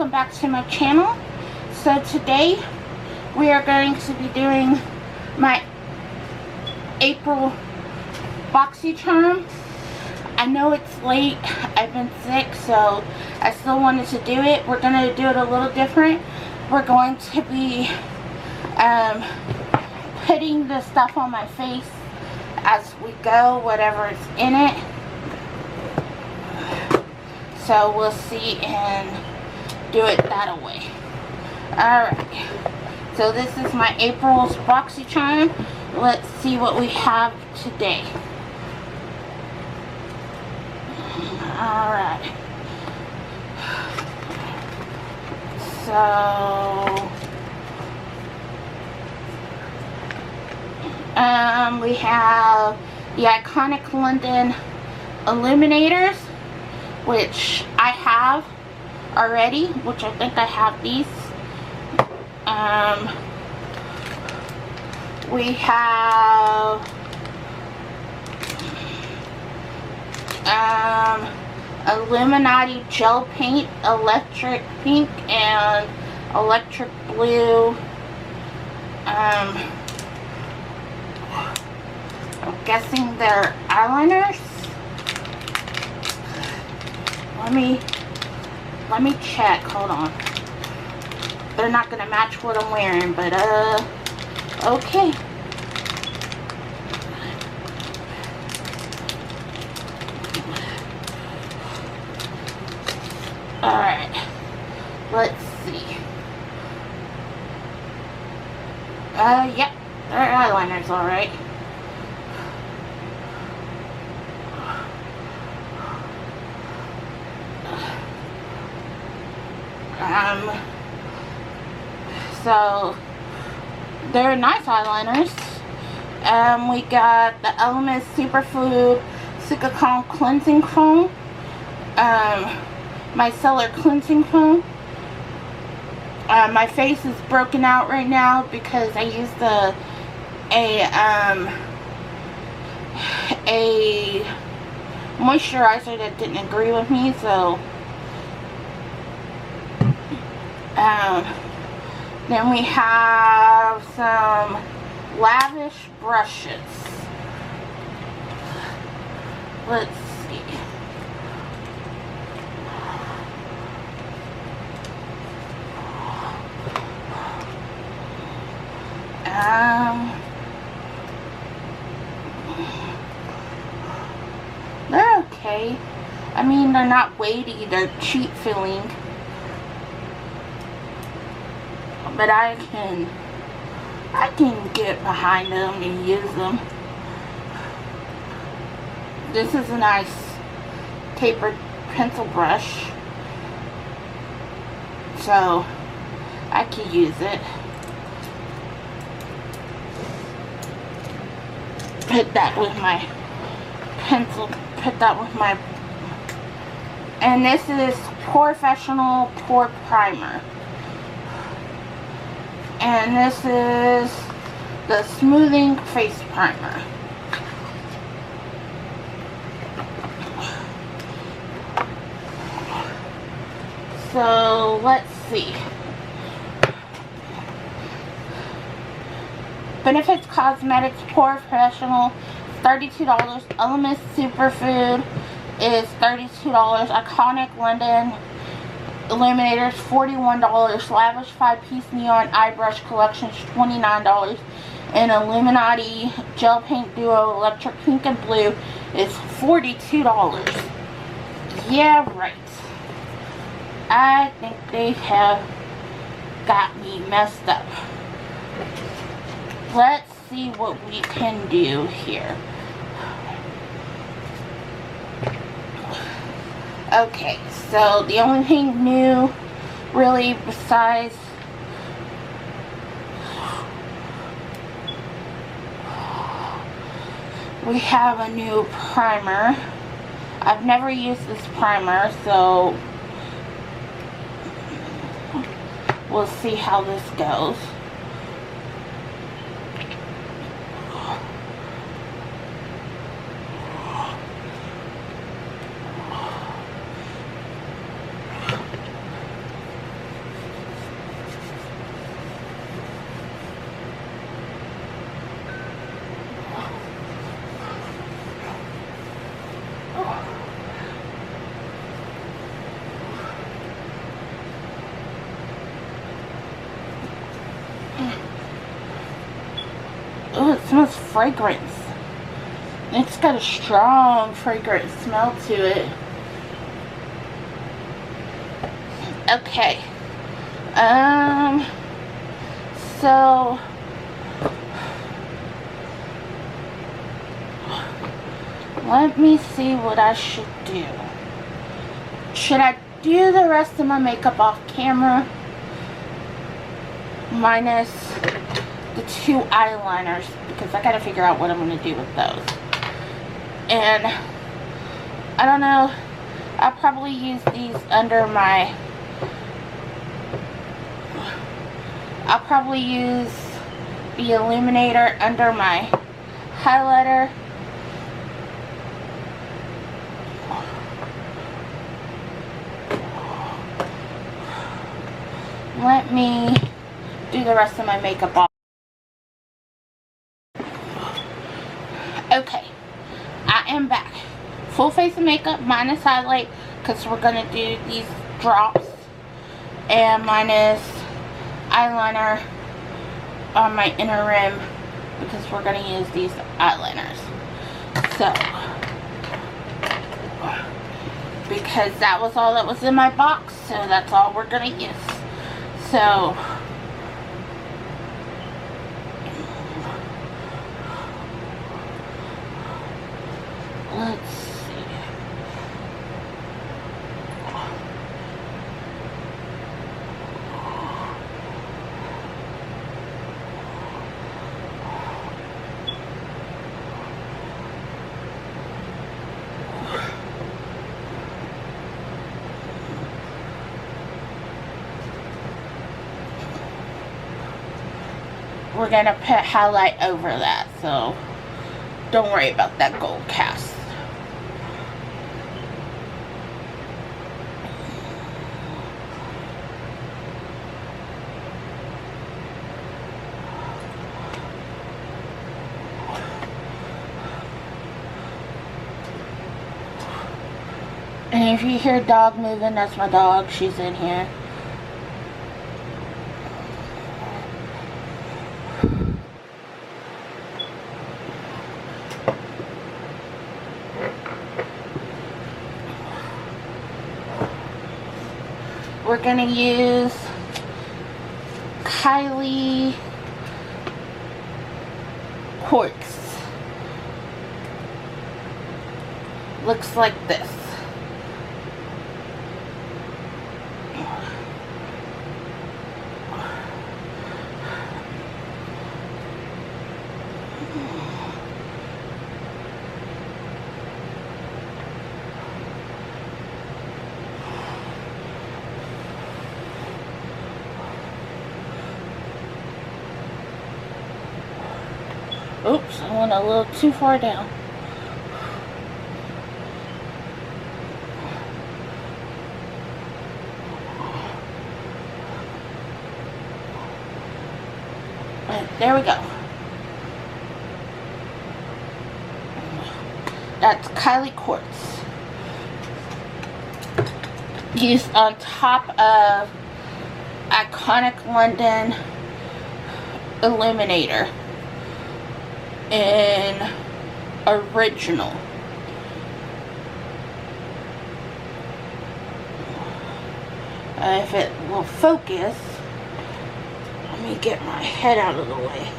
welcome back to my channel. So today we are going to be doing my April Boxycharm. I know it's late, I've been sick, so I still wanted to do it. We're going to do it a little different. We're going to be putting the stuff on my face as we go, whatever is in it. So we'll see and do it that way. Alright. So this is my April's Boxycharm. Let's see what we have today. Alright. So we have the iconic London illuminators, which I have already, which I think I have these. We have Illuminati gel paint, electric pink and electric blue. I'm guessing they're eyeliners. Let me check. Hold on. They're not gonna match what I'm wearing, but okay. Alright. Let's see. Yep. They're eyeliners, alright. So they're nice eyeliners. We got the Element Superfood Silicone Cleansing Foam, micellar cleansing foam. My face is broken out right now because I used a moisturizer that didn't agree with me, so then we have some lavish brushes. Let's see. They're okay. I mean, they're not weighty, they're cheap feeling. But I can get behind them and use them. This is a nice tapered pencil brush, so I can use it. Put that with my pencil. Put that with my. And this is Professional Pore Primer. And this is the Smoothing Face Primer. So let's see. Benefits Cosmetics Professional, $32. Element Superfood is $32. Iconic London Illuminators, $41. Lavish 5-piece Neon Eye Brush Collection, $29. And Illuminati Gel Paint Duo Electric Pink and Blue is $42. Yeah, right. I think they have got me messed up. Let's see what we can do here. Okay, so the only thing new, really, besides we have a new primer. I've never used this primer, so we'll see how this goes. it smells fragrance. It's got a strong fragrant smell to it. Okay. So let me see what I should do. Should I do the rest of my makeup off camera? Minus the 2 eyeliners, because I gotta figure out what I'm gonna do with those. And I don't know, I'll probably use these under my, I'll probably use the illuminator under my highlighter. Let me do the rest of my makeup off. Okay, I am back. Full face of makeup minus highlight, because we're going to do these drops, and minus eyeliner on my inner rim, because we're going to use these eyeliners. So, because that was all that was in my box, so that's all we're going to use. So, let's see. We're going to put highlight over that, so don't worry about that gold cast. And if you hear dog moving, that's my dog. She's in here. We're going to use Kylie Quartz. Looks like this. Oops, I went a little too far down. There we go. That's Kylie Quartz. Used on top of Iconic London Illuminator in Original. If it will focus, let me get my head out of the way.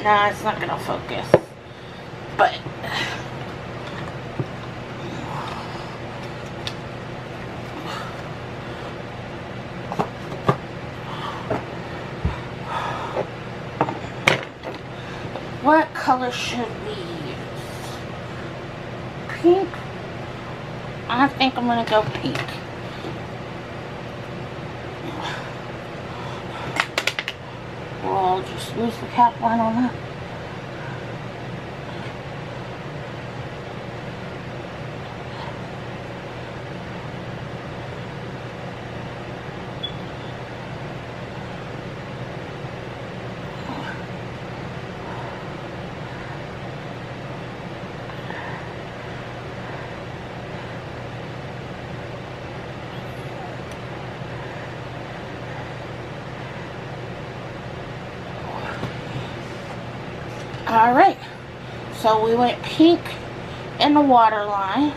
Nah, it's not gonna focus, but what color should we use? Pink? I think I'm gonna go pink. We'll just use the cap line on that. Alright, so we went pink in the waterline.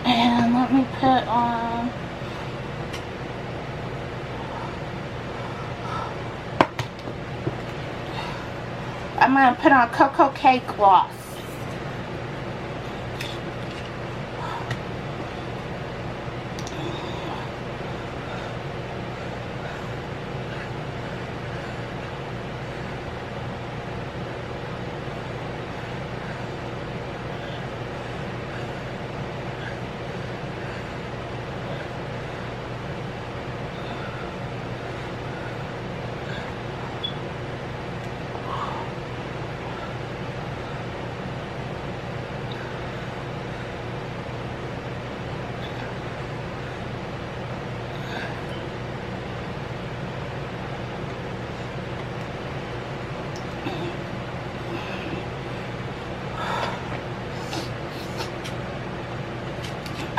And let me put on I'm going to put on Cocoa Cake Gloss.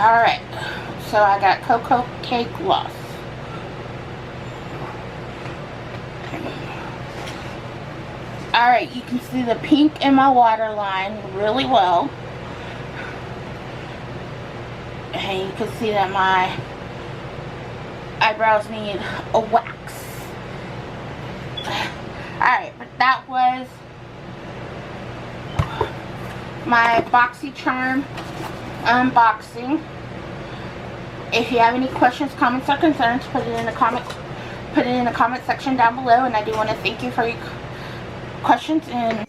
Alright, so I got Cocoa Cake Gloss. Alright, you can see the pink in my waterline really well. And you can see that my eyebrows need a wax. Alright, but that was my Boxycharm unboxing. If you have any questions, comments, or concerns, put it in the comment section down below, and I do want to thank you for your questions and